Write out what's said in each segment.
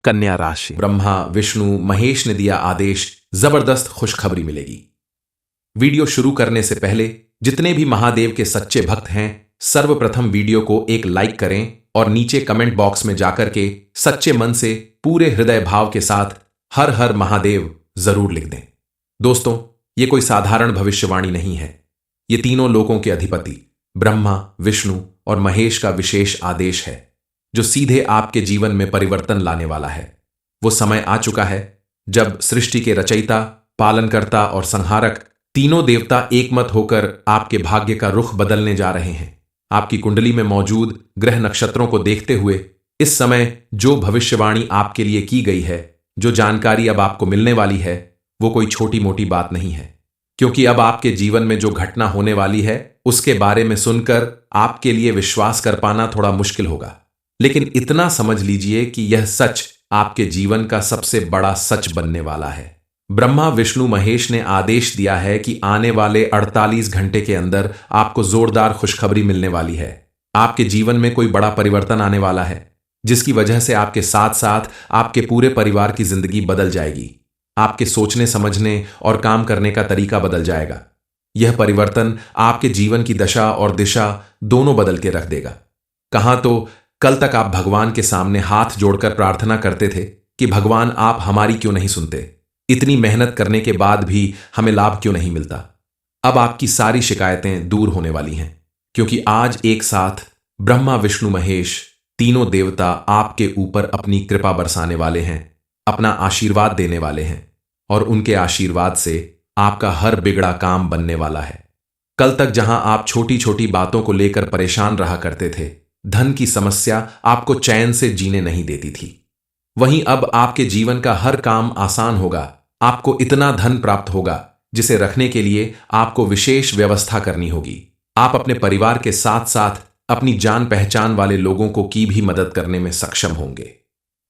कन्या राशि। ब्रह्मा विष्णु महेश ने दिया आदेश, जबरदस्त खुशखबरी मिलेगी। वीडियो शुरू करने से पहले जितने भी महादेव के सच्चे भक्त हैं, सर्वप्रथम वीडियो को एक लाइक करें और नीचे कमेंट बॉक्स में जाकर के सच्चे मन से पूरे हृदय भाव के साथ हर हर महादेव जरूर लिख दें। दोस्तों, ये कोई साधारण भविष्यवाणी नहीं है। ये तीनों लोकों के अधिपति ब्रह्मा विष्णु और महेश का विशेष आदेश है, जो सीधे आपके जीवन में परिवर्तन लाने वाला है। वो समय आ चुका है जब सृष्टि के रचयिता, पालनकर्ता और संहारक तीनों देवता एकमत होकर आपके भाग्य का रुख बदलने जा रहे हैं। आपकी कुंडली में मौजूद ग्रह नक्षत्रों को देखते हुए इस समय जो भविष्यवाणी आपके लिए की गई है, जो जानकारी अब आपको मिलने वाली है, वो कोई छोटी मोटी बात नहीं है। क्योंकि अब आपके जीवन में जो घटना होने वाली है, उसके बारे में सुनकर आपके लिए विश्वास कर पाना थोड़ा मुश्किल होगा। लेकिन इतना समझ लीजिए कि यह सच आपके जीवन का सबसे बड़ा सच बनने वाला है। ब्रह्मा विष्णु महेश ने आदेश दिया है कि आने वाले 48 घंटे के अंदर आपको जोरदार खुशखबरी मिलने वाली है। आपके जीवन में कोई बड़ा परिवर्तन आने वाला है, जिसकी वजह से आपके साथ साथ आपके पूरे परिवार की जिंदगी बदल जाएगी। आपके सोचने समझने और काम करने का तरीका बदल जाएगा। यह परिवर्तन आपके जीवन की दशा और दिशा दोनों बदल के रख देगा। कहां तो कल तक आप भगवान के सामने हाथ जोड़कर प्रार्थना करते थे कि भगवान आप हमारी क्यों नहीं सुनते, इतनी मेहनत करने के बाद भी हमें लाभ क्यों नहीं मिलता। अब आपकी सारी शिकायतें दूर होने वाली हैं, क्योंकि आज एक साथ ब्रह्मा विष्णु महेश तीनों देवता आपके ऊपर अपनी कृपा बरसाने वाले हैं, अपना आशीर्वाद देने वाले हैं, और उनके आशीर्वाद से आपका हर बिगड़ा काम बनने वाला है। कल तक जहां आप छोटी छोटी बातों को लेकर परेशान रहा करते थे, धन की समस्या आपको चैन से जीने नहीं देती थी, वहीं अब आपके जीवन का हर काम आसान होगा। आपको इतना धन प्राप्त होगा जिसे रखने के लिए आपको विशेष व्यवस्था करनी होगी। आप अपने परिवार के साथ साथ अपनी जान पहचान वाले लोगों को की भी मदद करने में सक्षम होंगे।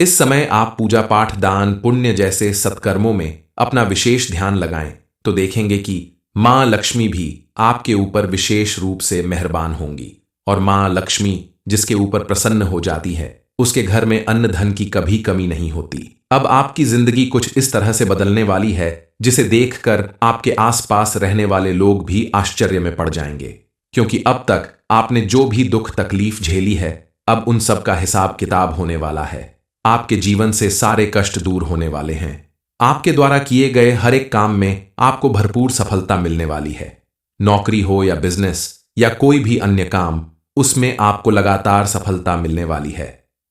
इस समय आप पूजा पाठ, दान, पुण्य जैसे सत्कर्मों में अपना विशेष ध्यान लगाएं तो देखेंगे कि मां लक्ष्मी भी आपके ऊपर विशेष रूप से मेहरबान होंगी। और मां लक्ष्मी जिसके ऊपर प्रसन्न हो जाती है, उसके घर में अन्न धन की कभी कमी नहीं होती। अब आपकी जिंदगी कुछ इस तरह से बदलने वाली है जिसे देखकर आपके आसपास रहने वाले लोग भी आश्चर्य में पड़ जाएंगे, क्योंकि अब तक आपने जो भी दुख तकलीफ झेली है, अब उन सब का हिसाब किताब होने वाला है। आपके जीवन से सारे कष्ट दूर होने वाले हैं। आपके द्वारा किए गए हर एक काम में आपको भरपूर सफलता मिलने वाली है। नौकरी हो या बिजनेस या कोई भी अन्य काम, उसमें आपको लगातार सफलता मिलने वाली है।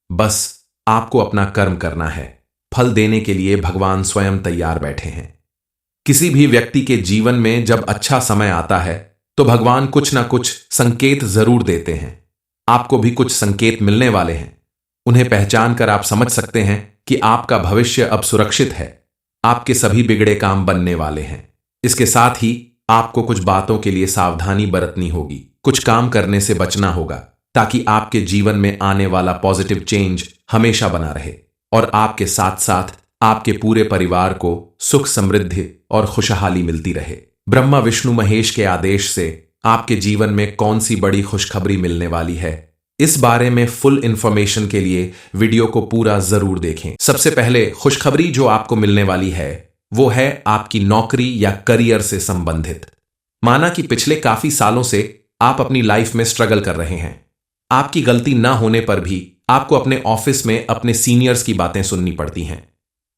बस आपको अपना कर्म करना है। फल देने के लिए भगवान स्वयं तैयार बैठे हैं। किसी भी व्यक्ति के जीवन में जब अच्छा समय आता है तो भगवान कुछ ना कुछ संकेत जरूर देते हैं। आपको भी कुछ संकेत मिलने वाले हैं। उन्हें पहचान कर आप समझ सकते हैं कि आपका भविष्य अब सुरक्षित है। आपके सभी बिगड़े काम बनने वाले हैं। इसके साथ ही आपको कुछ बातों के लिए सावधानी बरतनी होगी, कुछ काम करने से बचना होगा, ताकि आपके जीवन में आने वाला पॉजिटिव चेंज हमेशा बना रहे और आपके साथ साथ आपके पूरे परिवार को सुख समृद्धि और खुशहाली मिलती रहे। ब्रह्मा विष्णु महेश के आदेश से आपके जीवन में कौन सी बड़ी खुशखबरी मिलने वाली है, इस बारे में फुल इंफॉर्मेशन के लिए वीडियो को पूरा जरूर देखें। सबसे पहले खुशखबरी जो आपको मिलने वाली है वो है आपकी नौकरी या करियर से संबंधित। माना कि पिछले काफी सालों से आप अपनी लाइफ में स्ट्रगल कर रहे हैं। आपकी गलती ना होने पर भी आपको अपने ऑफिस में अपने सीनियर्स की बातें सुननी पड़ती हैं।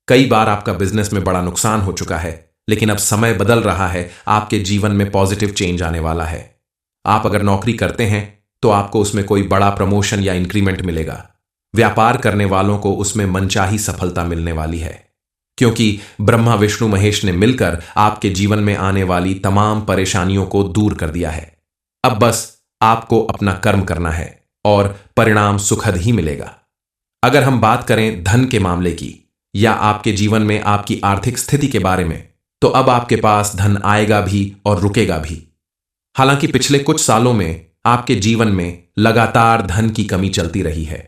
कई बार आपका बिजनेस में बड़ा नुकसान हो चुका है, लेकिन अब समय बदल रहा है। आपके जीवन में पॉजिटिव चेंज आने वाला है। आप अगर नौकरी करते हैं तो आपको उसमें कोई बड़ा प्रमोशन या इंक्रीमेंट मिलेगा। व्यापार करने वालों को उसमें मनचाही सफलता मिलने वाली है, क्योंकि ब्रह्मा विष्णु महेश ने मिलकर आपके जीवन में आने वाली तमाम परेशानियों को दूर कर दिया है। अब बस आपको अपना कर्म करना है और परिणाम सुखद ही मिलेगा। अगर हम बात करें धन के मामले की या आपके जीवन में आपकी आर्थिक स्थिति के बारे में, तो अब आपके पास धन आएगा भी और रुकेगा भी। हालांकि पिछले कुछ सालों में आपके जीवन में लगातार धन की कमी चलती रही है।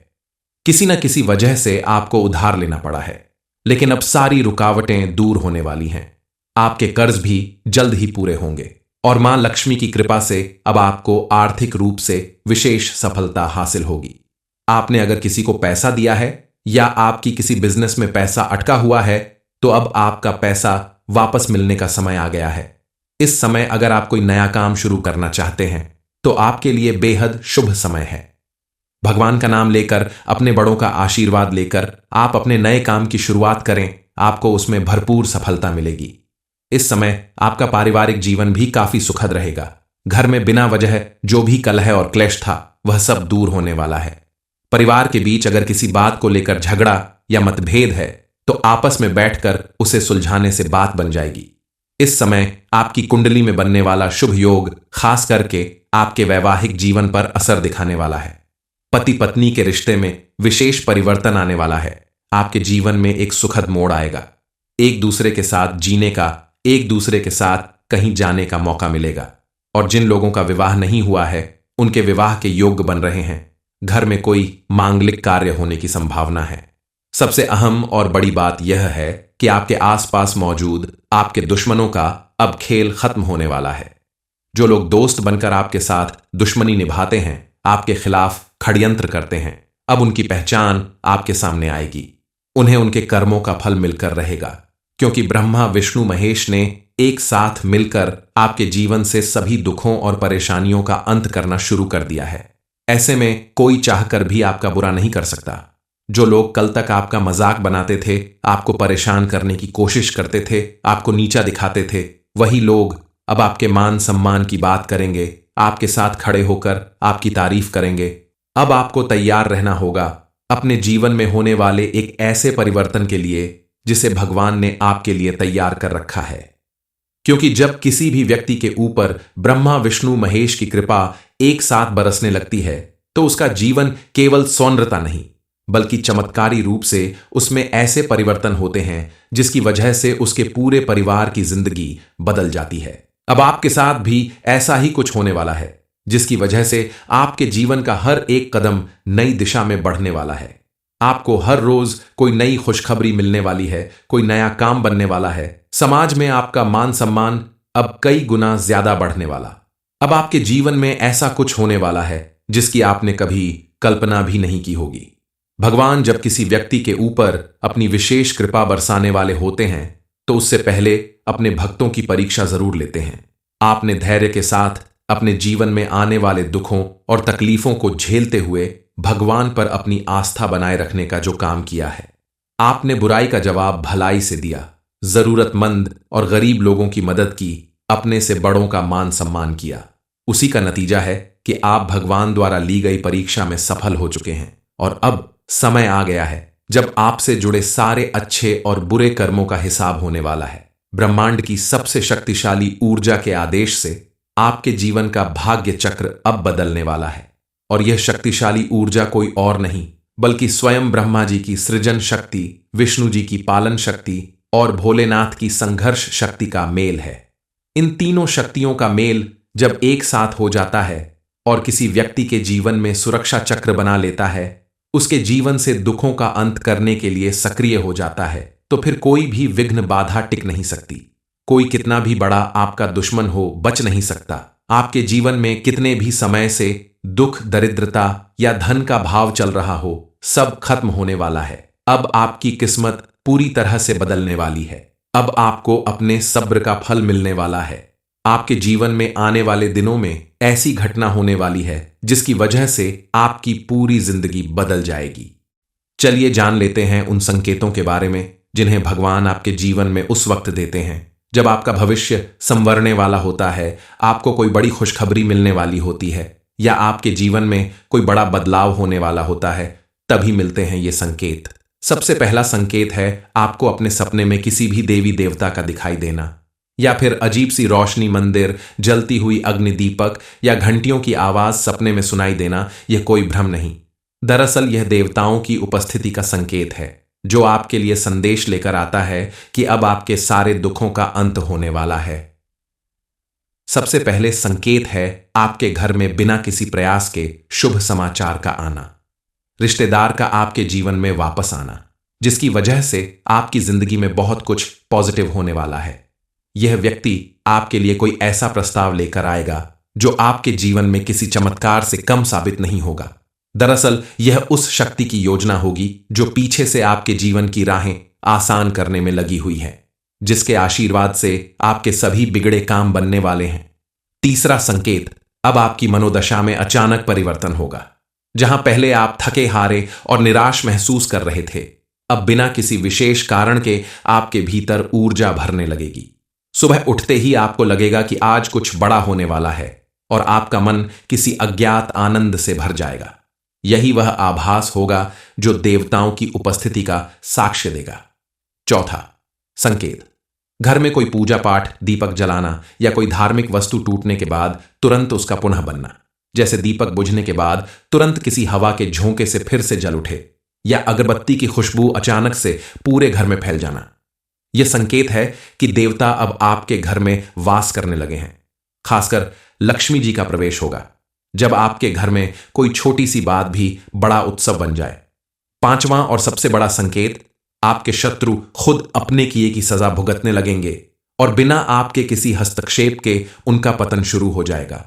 किसी न किसी वजह से आपको उधार लेना पड़ा है, लेकिन अब सारी रुकावटें दूर होने वाली हैं। आपके कर्ज भी जल्द ही पूरे होंगे और मां लक्ष्मी की कृपा से अब आपको आर्थिक रूप से विशेष सफलता हासिल होगी। आपने अगर किसी को पैसा दिया है या आपकी किसी बिजनेस में पैसा अटका हुआ है, तो अब आपका पैसा वापस मिलने का समय आ गया है। इस समय अगर आप कोई नया काम शुरू करना चाहते हैं तो आपके लिए बेहद शुभ समय है। भगवान का नाम लेकर, अपने बड़ों का आशीर्वाद लेकर आप अपने नए काम की शुरुआत करें, आपको उसमें भरपूर सफलता मिलेगी। इस समय आपका पारिवारिक जीवन भी काफी सुखद रहेगा। घर में बिना वजह जो भी कलह और क्लेश था वह सब दूर होने वाला है। परिवार के बीच अगर किसी बात को लेकर झगड़ा या मतभेद है तो आपस में बैठकर उसे सुलझाने से बात बन जाएगी। इस समय आपकी कुंडली में बनने वाला शुभ योग खास करके आपके वैवाहिक जीवन पर असर दिखाने वाला है। पति पत्नी के रिश्ते में विशेष परिवर्तन आने वाला है। आपके जीवन में एक सुखद मोड़ आएगा। एक दूसरे के साथ जीने का, एक दूसरे के साथ कहीं जाने का मौका मिलेगा। और जिन लोगों का विवाह नहीं हुआ है उनके विवाह के योग्य बन रहे हैं। घर में कोई मांगलिक कार्य होने की संभावना है। सबसे अहम और बड़ी बात यह है कि आपके आसपास मौजूद आपके दुश्मनों का अब खेल खत्म होने वाला है। जो लोग दोस्त बनकर आपके साथ दुश्मनी निभाते हैं, आपके खिलाफ षड्यंत्र करते हैं, अब उनकी पहचान आपके सामने आएगी। उन्हें उनके कर्मों का फल मिलकर रहेगा, क्योंकि ब्रह्मा विष्णु महेश ने एक साथ मिलकर आपके जीवन से सभी दुखों और परेशानियों का अंत करना शुरू कर दिया है। ऐसे में कोई चाहकर भी आपका बुरा नहीं कर सकता। जो लोग कल तक आपका मजाक बनाते थे, आपको परेशान करने की कोशिश करते थे, आपको नीचा दिखाते थे, वही लोग अब आपके मान सम्मान की बात करेंगे, आपके साथ खड़े होकर आपकी तारीफ करेंगे। अब आपको तैयार रहना होगा अपने जीवन में होने वाले एक ऐसे परिवर्तन के लिए जिसे भगवान ने आपके लिए तैयार कर रखा है। क्योंकि जब किसी भी व्यक्ति के ऊपर ब्रह्मा विष्णु महेश की कृपा एक साथ बरसने लगती है तो उसका जीवन केवल सौंदर्यता नहीं बल्कि चमत्कारी रूप से उसमें ऐसे परिवर्तन होते हैं जिसकी वजह से उसके पूरे परिवार की जिंदगी बदल जाती है। अब आपके साथ भी ऐसा ही कुछ होने वाला है जिसकी वजह से आपके जीवन का हर एक कदम नई दिशा में बढ़ने वाला है। आपको हर रोज कोई नई खुशखबरी मिलने वाली है, कोई नया काम बनने वाला है। समाज में आपका मान सम्मान अब कई गुना ज्यादा बढ़ने वाला। अब आपके जीवन में ऐसा कुछ होने वाला है जिसकी आपने कभी कल्पना भी नहीं की होगी। भगवान जब किसी व्यक्ति के ऊपर अपनी विशेष कृपा बरसाने वाले होते हैं तो उससे पहले अपने भक्तों की परीक्षा जरूर लेते हैं। आपने धैर्य के साथ अपने जीवन में आने वाले दुखों और तकलीफों को झेलते हुए भगवान पर अपनी आस्था बनाए रखने का जो काम किया है, आपने बुराई का जवाब भलाई से दिया, जरूरतमंद और गरीब लोगों की मदद की, अपने से बड़ों का मान सम्मान किया। उसी का नतीजा है कि आप भगवान द्वारा ली गई परीक्षा में सफल हो चुके हैं और अब समय आ गया है जब आपसे जुड़े सारे अच्छे और बुरे कर्मों का हिसाब होने वाला है। ब्रह्मांड की सबसे शक्तिशाली ऊर्जा के आदेश से आपके जीवन का भाग्य चक्र अब बदलने वाला है और यह शक्तिशाली ऊर्जा कोई और नहीं बल्कि स्वयं ब्रह्मा जी की सृजन शक्ति, विष्णु जी की पालन शक्ति और भोलेनाथ की संघर्ष शक्ति का मेल है। इन तीनों शक्तियों का मेल जब एक साथ हो जाता है और किसी व्यक्ति के जीवन में सुरक्षा चक्र बना लेता है, उसके जीवन से दुखों का अंत करने के लिए सक्रिय हो जाता है, तो फिर कोई भी विघ्न बाधा टिक नहीं सकती। कोई कितना भी बड़ा आपका दुश्मन हो बच नहीं सकता। आपके जीवन में कितने भी समय से दुख, दरिद्रता या धन का भाव चल रहा हो, सब खत्म होने वाला है। अब आपकी किस्मत पूरी तरह से बदलने वाली है। अब आपको अपने सब्र का फल मिलने वाला है। आपके जीवन में आने वाले दिनों में ऐसी घटना होने वाली है जिसकी वजह से आपकी पूरी जिंदगी बदल जाएगी। चलिए जान लेते हैं उन संकेतों के बारे में जिन्हें भगवान आपके जीवन में उस वक्त देते हैं जब आपका भविष्य संवरने वाला होता है, आपको कोई बड़ी खुशखबरी मिलने वाली होती है या आपके जीवन में कोई बड़ा बदलाव होने वाला होता है, तभी मिलते हैं ये संकेत। सबसे पहला संकेत है आपको अपने सपने में किसी भी देवी देवता का दिखाई देना या फिर अजीब सी रोशनी, मंदिर, जलती हुई अग्नि दीपक या घंटियों की आवाज सपने में सुनाई देना। यह कोई भ्रम नहीं, दरअसल यह देवताओं की उपस्थिति का संकेत है जो आपके लिए संदेश लेकर आता है कि अब आपके सारे दुखों का अंत होने वाला है। सबसे पहले संकेत है आपके घर में बिना किसी प्रयास के शुभ समाचार का आना, रिश्तेदार का आपके जीवन में वापस आना, जिसकी वजह से आपकी जिंदगी में बहुत कुछ पॉजिटिव होने वाला है। यह व्यक्ति आपके लिए कोई ऐसा प्रस्ताव लेकर आएगा जो आपके जीवन में किसी चमत्कार से कम साबित नहीं होगा। दरअसल यह उस शक्ति की योजना होगी जो पीछे से आपके जीवन की राहें आसान करने में लगी हुई है, जिसके आशीर्वाद से आपके सभी बिगड़े काम बनने वाले हैं। तीसरा संकेत, अब आपकी मनोदशा में अचानक परिवर्तन होगा। जहां पहले आप थके हारे और निराश महसूस कर रहे थे, अब बिना किसी विशेष कारण के आपके भीतर ऊर्जा भरने लगेगी। सुबह उठते ही आपको लगेगा कि आज कुछ बड़ा होने वाला है और आपका मन किसी अज्ञात आनंद से भर जाएगा। यही वह आभास होगा जो देवताओं की उपस्थिति का साक्ष्य देगा। चौथा संकेत, घर में कोई पूजा पाठ, दीपक जलाना या कोई धार्मिक वस्तु टूटने के बाद तुरंत उसका पुनः बनना। जैसे दीपक बुझने के बाद तुरंत किसी हवा के झोंके से फिर से जल उठे, या अगरबत्ती की खुशबू अचानक से पूरे घर में फैल जाना। यह संकेत है कि देवता अब आपके घर में वास करने लगे हैं। खासकर लक्ष्मी जी का प्रवेश होगा जब आपके घर में कोई छोटी सी बात भी बड़ा उत्सव बन जाए। पांचवां और सबसे बड़ा संकेत, आपके शत्रु खुद अपने किए की सजा भुगतने लगेंगे और बिना आपके किसी हस्तक्षेप के उनका पतन शुरू हो जाएगा।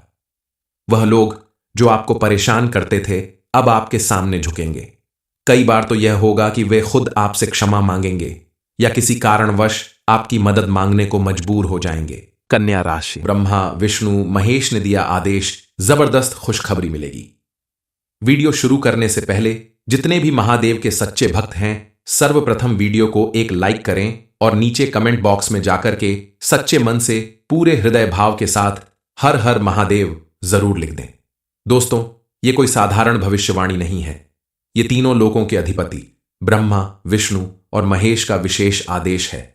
वह लोग जो आपको परेशान करते थे अब आपके सामने झुकेंगे। कई बार तो यह होगा कि वे खुद आपसे क्षमा मांगेंगे या किसी कारणवश आपकी मदद मांगने को मजबूर हो जाएंगे। कन्या राशि, ब्रह्मा विष्णु महेश ने दिया आदेश, जबरदस्त खुशखबरी मिलेगी। वीडियो शुरू करने से पहले जितने भी महादेव के सच्चे भक्त हैं, सर्वप्रथम वीडियो को एक लाइक करें और नीचे कमेंट बॉक्स में जाकर के सच्चे मन से पूरे हृदय भाव के साथ हर हर महादेव जरूर लिख दें। दोस्तों, ये कोई साधारण भविष्यवाणी नहीं है। ये तीनों लोकों के अधिपति ब्रह्मा, विष्णु और महेश का विशेष आदेश है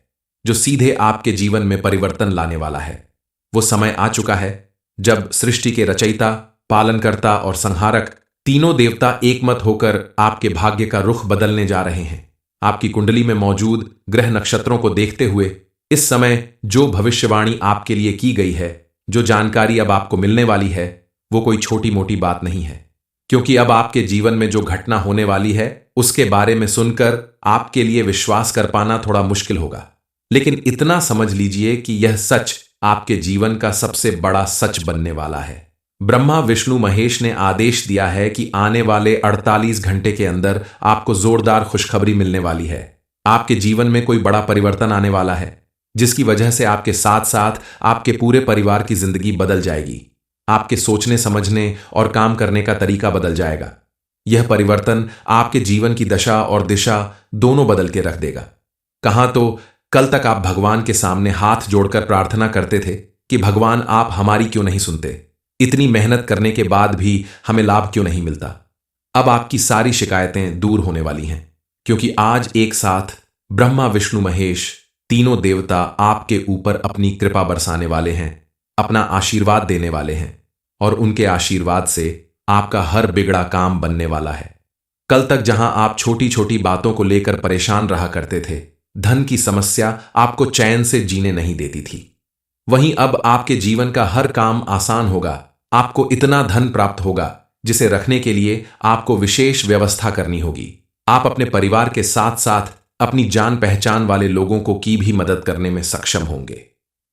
जो सीधे आपके जीवन में परिवर्तन लाने वाला है। वो समय आ चुका है जब सृष्टि के रचयिता, पालनकर्ता और संहारक तीनों देवता एकमत होकर आपके भाग्य का रुख बदलने जा रहे हैं। आपकी कुंडली में मौजूद ग्रह नक्षत्रों को देखते हुए इस समय जो भविष्यवाणी आपके लिए की गई है, जो जानकारी अब आपको मिलने वाली है, वो कोई छोटी मोटी बात नहीं है। क्योंकि अब आपके जीवन में जो घटना होने वाली है उसके बारे में सुनकर आपके लिए विश्वास कर पाना थोड़ा मुश्किल होगा, लेकिन इतना समझ लीजिए कि यह सच आपके जीवन का सबसे बड़ा सच बनने वाला है। ब्रह्मा विष्णु महेश ने आदेश दिया है कि आने वाले 48 घंटे के अंदर आपको जोरदार खुशखबरी मिलने वाली है। आपके जीवन में कोई बड़ा परिवर्तन आने वाला है जिसकी वजह से आपके साथ साथ आपके पूरे परिवार की जिंदगी बदल जाएगी। आपके सोचने समझने और काम करने का तरीका बदल जाएगा। यह परिवर्तन आपके जीवन की दशा और दिशा दोनों बदल के रख देगा। कहां तो कल तक आप भगवान के सामने हाथ जोड़कर प्रार्थना करते थे कि भगवान आप हमारी क्यों नहीं सुनते, इतनी मेहनत करने के बाद भी हमें लाभ क्यों नहीं मिलता। अब आपकी सारी शिकायतें दूर होने वाली हैं, क्योंकि आज एक साथ ब्रह्मा विष्णु महेश तीनों देवता आपके ऊपर अपनी कृपा बरसाने वाले हैं, अपना आशीर्वाद देने वाले हैं और उनके आशीर्वाद से आपका हर बिगड़ा काम बनने वाला है। कल तक जहां आप छोटी छोटी बातों को लेकर परेशान रहा करते थे, धन की समस्या आपको चैन से जीने नहीं देती थी, वहीं अब आपके जीवन का हर काम आसान होगा। आपको इतना धन प्राप्त होगा जिसे रखने के लिए आपको विशेष व्यवस्था करनी होगी। आप अपने परिवार के साथ साथ अपनी जान पहचान वाले लोगों को की भी मदद करने में सक्षम होंगे।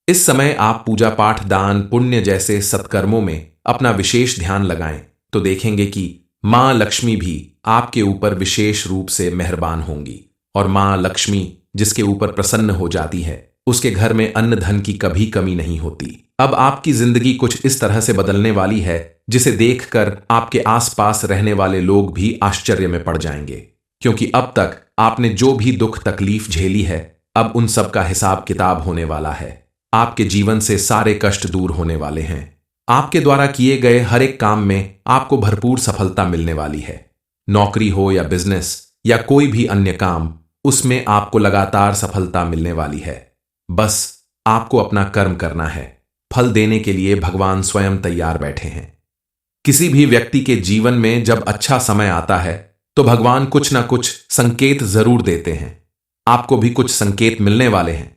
इस समय आप पूजा पाठ, दान, पुण्य जैसे सत्कर्मों में अपना विशेष ध्यान लगाएं तो देखेंगे कि मां लक्ष्मी भी आपके ऊपर विशेष रूप से मेहरबान होंगी। और मां लक्ष्मी जिसके ऊपर प्रसन्न हो जाती है, उसके घर में अन्न धन की कभी कमी नहीं होती। अब आपकी जिंदगी कुछ इस तरह से बदलने वाली है जिसे देखकर आपके आसपास रहने वाले लोग भी आश्चर्य में पड़ जाएंगे, क्योंकि अब तक आपने जो भी दुख तकलीफ झेली है, अब उन सब का हिसाब किताब होने वाला है। आपके जीवन से सारे कष्ट दूर होने वाले हैं। आपके द्वारा किए गए हर एक काम में आपको भरपूर सफलता मिलने वाली है। नौकरी हो या बिजनेस या कोई भी अन्य काम, उसमें आपको लगातार सफलता मिलने वाली है। बस आपको अपना कर्म करना है। फल देने के लिए भगवान स्वयं तैयार बैठे हैं। किसी भी व्यक्ति के जीवन में जब अच्छा समय आता है तो भगवान कुछ ना कुछ संकेत जरूर देते हैं। आपको भी कुछ संकेत मिलने वाले हैं।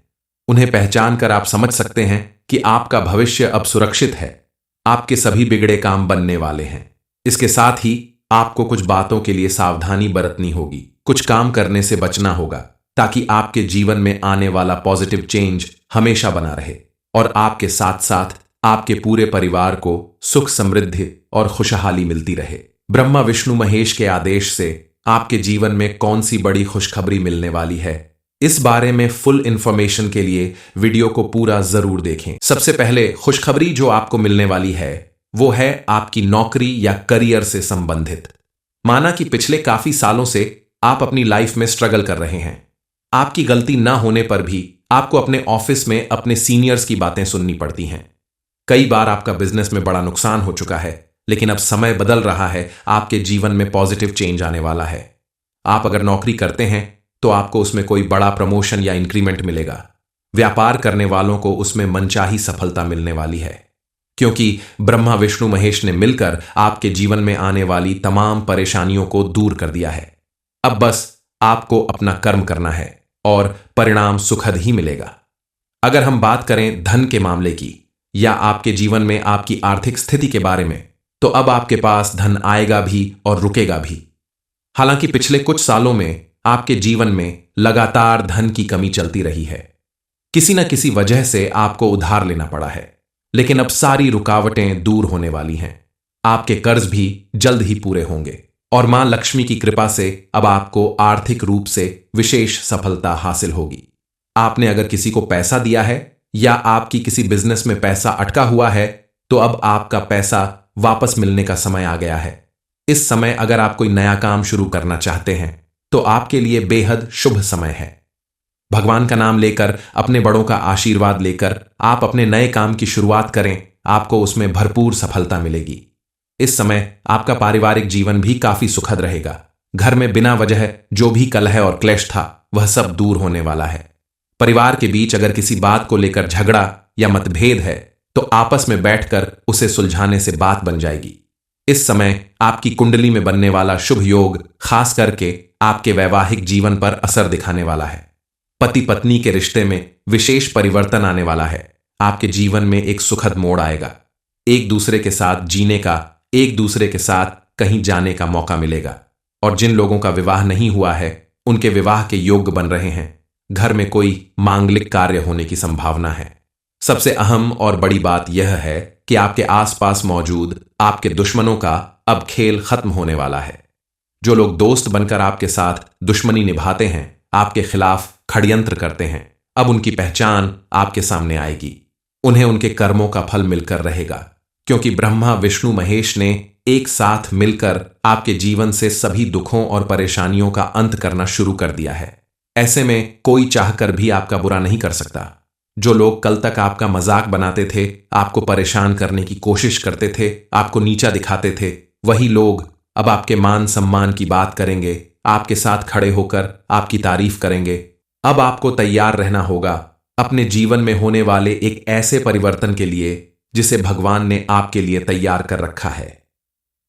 उन्हें पहचान कर आप समझ सकते हैं कि आपका भविष्य अब सुरक्षित है। आपके सभी बिगड़े काम बनने वाले हैं। इसके साथ ही आपको कुछ बातों के लिए सावधानी बरतनी होगी, कुछ काम करने से बचना होगा, ताकि आपके जीवन में आने वाला पॉजिटिव चेंज हमेशा बना रहे और आपके साथ साथ आपके पूरे परिवार को सुख, समृद्धि और खुशहाली मिलती रहे। ब्रह्मा विष्णु महेश के आदेश से आपके जीवन में कौन सी बड़ी खुशखबरी मिलने वाली है, इस बारे में फुल इंफॉर्मेशन के लिए वीडियो को पूरा जरूर देखें। सबसे पहले खुशखबरी जो आपको मिलने वाली है वो है आपकी नौकरी या करियर से संबंधित। माना कि पिछले काफी सालों से आप अपनी लाइफ में स्ट्रगल कर रहे हैं। आपकी गलती ना होने पर भी आपको अपने ऑफिस में अपने सीनियर्स की बातें सुननी पड़ती हैं। कई बार आपका बिजनेस में बड़ा नुकसान हो चुका है, लेकिन अब समय बदल रहा है, आपके जीवन में पॉजिटिव चेंज आने वाला है। आप अगर नौकरी करते हैं तो आपको उसमें कोई बड़ा प्रमोशन या इंक्रीमेंट मिलेगा। व्यापार करने वालों को उसमें मनचाही सफलता मिलने वाली है, क्योंकि ब्रह्मा विष्णु महेश ने मिलकर आपके जीवन में आने वाली तमाम परेशानियों को दूर कर दिया है। अब बस आपको अपना कर्म करना है और परिणाम सुखद ही मिलेगा। अगर हम बात करें धन के मामले की या आपके जीवन में आपकी आर्थिक स्थिति के बारे में, तो अब आपके पास धन आएगा भी और रुकेगा भी। हालांकि पिछले कुछ सालों में आपके जीवन में लगातार धन की कमी चलती रही है। किसी न किसी वजह से आपको उधार लेना पड़ा है, लेकिन अब सारी रुकावटें दूर होने वाली हैं। आपके कर्ज भी जल्द ही पूरे होंगे और मां लक्ष्मी की कृपा से अब आपको आर्थिक रूप से विशेष सफलता हासिल होगी। आपने अगर किसी को पैसा दिया है या आपकी किसी बिजनेस में पैसा अटका हुआ है, तो अब आपका पैसा वापस मिलने का समय आ गया है। इस समय अगर आप कोई नया काम शुरू करना चाहते हैं तो आपके लिए बेहद शुभ समय है। भगवान का नाम लेकर, अपने बड़ों का आशीर्वाद लेकर आप अपने नए काम की शुरुआत करें, आपको उसमें भरपूर सफलता मिलेगी। इस समय आपका पारिवारिक जीवन भी काफी सुखद रहेगा। घर में बिना वजह जो भी कलह और क्लेश था वह सब दूर होने वाला है। परिवार के बीच अगर किसी बात को लेकर झगड़ा या मतभेद है तो आपस में बैठकर उसे सुलझाने से बात बन जाएगी। इस समय आपकी कुंडली में बनने वाला शुभ योग खास करके आपके वैवाहिक जीवन पर असर दिखाने वाला है। पति पत्नी के रिश्ते में विशेष परिवर्तन आने वाला है। आपके जीवन में एक सुखद मोड़ आएगा। एक दूसरे के साथ जीने का, एक दूसरे के साथ कहीं जाने का मौका मिलेगा। और जिन लोगों का विवाह नहीं हुआ है उनके विवाह के योग्य बन रहे हैं। घर में कोई मांगलिक कार्य होने की संभावना है। सबसे अहम और बड़ी बात यह है कि आपके आसपास मौजूद आपके दुश्मनों का अब खेल खत्म होने वाला है। जो लोग दोस्त बनकर आपके साथ दुश्मनी निभाते हैं, आपके खिलाफ षड्यंत्र करते हैं, अब उनकी पहचान आपके सामने आएगी। उन्हें उनके कर्मों का फल मिलकर रहेगा, क्योंकि ब्रह्मा विष्णु महेश ने एक साथ मिलकर आपके जीवन से सभी दुखों और परेशानियों का अंत करना शुरू कर दिया है। ऐसे में कोई चाहकर भी आपका बुरा नहीं कर सकता। जो लोग कल तक आपका मजाक बनाते थे, आपको परेशान करने की कोशिश करते थे, आपको नीचा दिखाते थे, वही लोग अब आपके मान सम्मान की बात करेंगे, आपके साथ खड़े होकर आपकी तारीफ करेंगे। अब आपको तैयार रहना होगा अपने जीवन में होने वाले एक ऐसे परिवर्तन के लिए जिसे भगवान ने आपके लिए तैयार कर रखा है।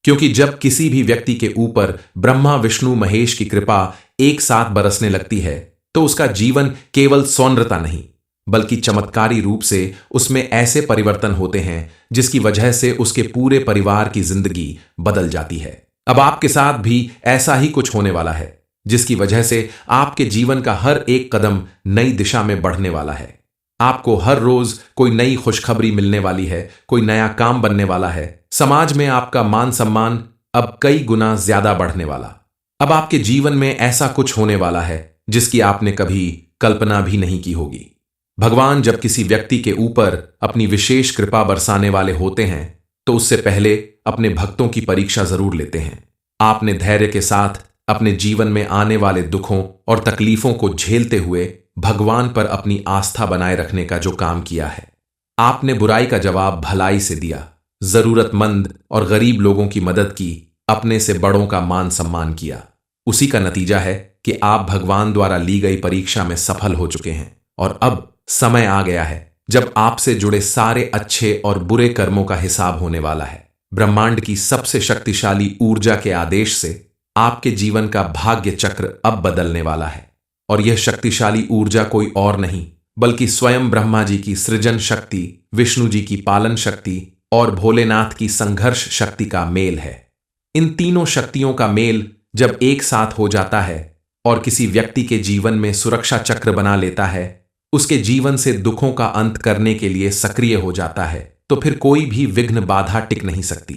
क्योंकि जब किसी भी व्यक्ति के ऊपर ब्रह्मा विष्णु महेश की कृपा एक साथ बरसने लगती है तो उसका जीवन केवल सौंदर्यता नहीं बल्कि चमत्कारी रूप से उसमें ऐसे परिवर्तन होते हैं जिसकी वजह से उसके पूरे परिवार की जिंदगी बदल जाती है। अब आपके साथ भी ऐसा ही कुछ होने वाला है, जिसकी वजह से आपके जीवन का हर एक कदम नई दिशा में बढ़ने वाला है। आपको हर रोज कोई नई खुशखबरी मिलने वाली है, कोई नया काम बनने वाला है। समाज में आपका मान सम्मान अब कई गुना ज्यादा बढ़ने वाला। अब आपके जीवन में ऐसा कुछ होने वाला है जिसकी आपने कभी कल्पना भी नहीं की होगी। भगवान जब किसी व्यक्ति के ऊपर अपनी विशेष कृपा बरसाने वाले होते हैं तो उससे पहले अपने भक्तों की परीक्षा जरूर लेते हैं। आपने धैर्य के साथ अपने जीवन में आने वाले दुखों और तकलीफों को झेलते हुए भगवान पर अपनी आस्था बनाए रखने का जो काम किया है, आपने बुराई का जवाब भलाई से दिया, जरूरतमंद और गरीब लोगों की मदद की, अपने से बड़ों का मान सम्मान किया। उसी का नतीजा है कि आप भगवान द्वारा ली गई परीक्षा में सफल हो चुके हैं और अब समय आ गया है जब आपसे जुड़े सारे अच्छे और बुरे कर्मों का हिसाब होने वाला है। ब्रह्मांड की सबसे शक्तिशाली ऊर्जा के आदेश से आपके जीवन का भाग्य चक्र अब बदलने वाला है और यह शक्तिशाली ऊर्जा कोई और नहीं बल्कि स्वयं ब्रह्मा जी की सृजन शक्ति, विष्णु जी की पालन शक्ति और भोलेनाथ की संघर्ष शक्ति का मेल है। इन तीनों शक्तियों का मेल जब एक साथ हो जाता है और किसी व्यक्ति के जीवन में सुरक्षा चक्र बना लेता है, उसके जीवन से दुखों का अंत करने के लिए सक्रिय हो जाता है, तो फिर कोई भी विघ्न बाधा टिक नहीं सकती।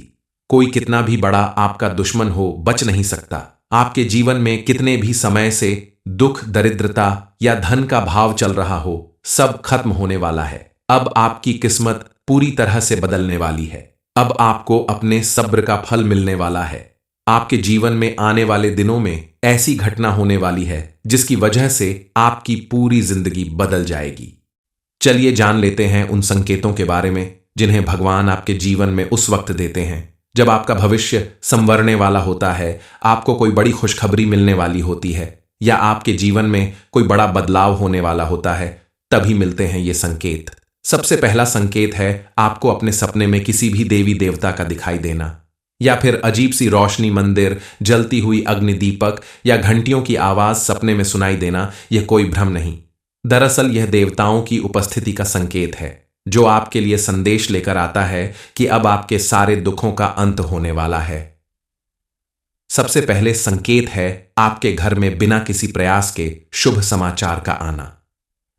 कोई कितना भी बड़ा आपका दुश्मन हो बच नहीं सकता। आपके जीवन में कितने भी समय से दुख, दरिद्रता या धन का भाव चल रहा हो, सब खत्म होने वाला है। अब आपकी किस्मत पूरी तरह से बदलने वाली है। अब आपको अपने सब्र का फल मिलने वाला है। आपके जीवन में आने वाले दिनों में ऐसी घटना होने वाली है जिसकी वजह से आपकी पूरी जिंदगी बदल जाएगी। चलिए जान लेते हैं उन संकेतों के बारे में जिन्हें भगवान आपके जीवन में उस वक्त देते हैं जब आपका भविष्य संवरने वाला होता है, आपको कोई बड़ी खुशखबरी मिलने वाली होती है या आपके जीवन में कोई बड़ा बदलाव होने वाला होता है, तभी मिलते हैं ये संकेत। सबसे पहला संकेत है आपको अपने सपने में किसी भी देवी देवता का दिखाई देना या फिर अजीब सी रोशनी, मंदिर, जलती हुई अग्नि दीपक या घंटियों की आवाज सपने में सुनाई देना। यह कोई भ्रम नहीं, दरअसल यह देवताओं की उपस्थिति का संकेत है जो आपके लिए संदेश लेकर आता है कि अब आपके सारे दुखों का अंत होने वाला है। सबसे पहले संकेत है आपके घर में बिना किसी प्रयास के शुभ समाचार का आना,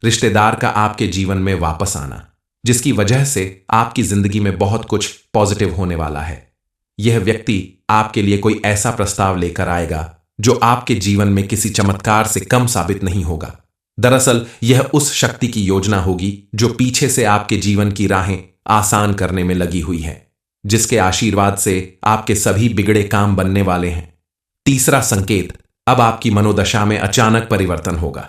रिश्तेदार का आपके जीवन में वापस आना, जिसकी वजह से आपकी जिंदगी में बहुत कुछ पॉजिटिव होने वाला है। यह व्यक्ति आपके लिए कोई ऐसा प्रस्ताव लेकर आएगा जो आपके जीवन में किसी चमत्कार से कम साबित नहीं होगा। दरअसल यह उस शक्ति की योजना होगी जो पीछे से आपके जीवन की राहें आसान करने में लगी हुई है, जिसके आशीर्वाद से आपके सभी बिगड़े काम बनने वाले हैं। तीसरा संकेत, अब आपकी मनोदशा में अचानक परिवर्तन होगा।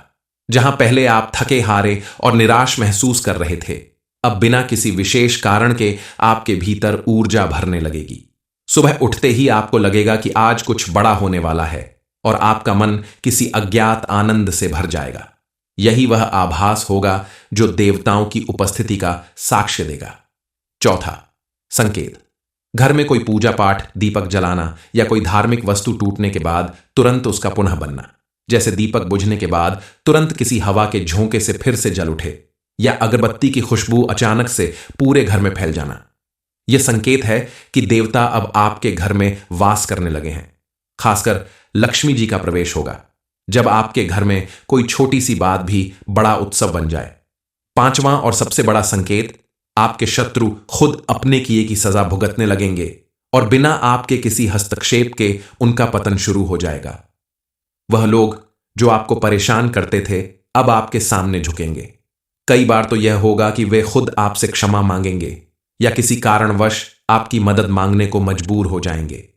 जहां पहले आप थके हारे और निराश महसूस कर रहे थे, अब बिना किसी विशेष कारण के आपके भीतर ऊर्जा भरने लगेगी। सुबह उठते ही आपको लगेगा कि आज कुछ बड़ा होने वाला है और आपका मन किसी अज्ञात आनंद से भर जाएगा। यही वह आभास होगा जो देवताओं की उपस्थिति का साक्ष्य देगा। चौथा संकेत, घर में कोई पूजा पाठ, दीपक जलाना या कोई धार्मिक वस्तु टूटने के बाद तुरंत उसका पुनः बनना। जैसे दीपक बुझने के बाद तुरंत किसी हवा के झोंके से फिर से जल उठे या अगरबत्ती की खुशबू अचानक से पूरे घर में फैल जाना। यह संकेत है कि देवता अब आपके घर में वास करने लगे हैं। खासकर लक्ष्मी जी का प्रवेश होगा जब आपके घर में कोई छोटी सी बात भी बड़ा उत्सव बन जाए। पांचवां और सबसे बड़ा संकेत, आपके शत्रु खुद अपने किए की सजा भुगतने लगेंगे और बिना आपके किसी हस्तक्षेप के उनका पतन शुरू हो जाएगा। वह लोग जो आपको परेशान करते थे अब आपके सामने झुकेंगे। कई बार तो यह होगा कि वे खुद आपसे क्षमा मांगेंगे या किसी कारणवश आपकी मदद मांगने को मजबूर हो जाएंगे।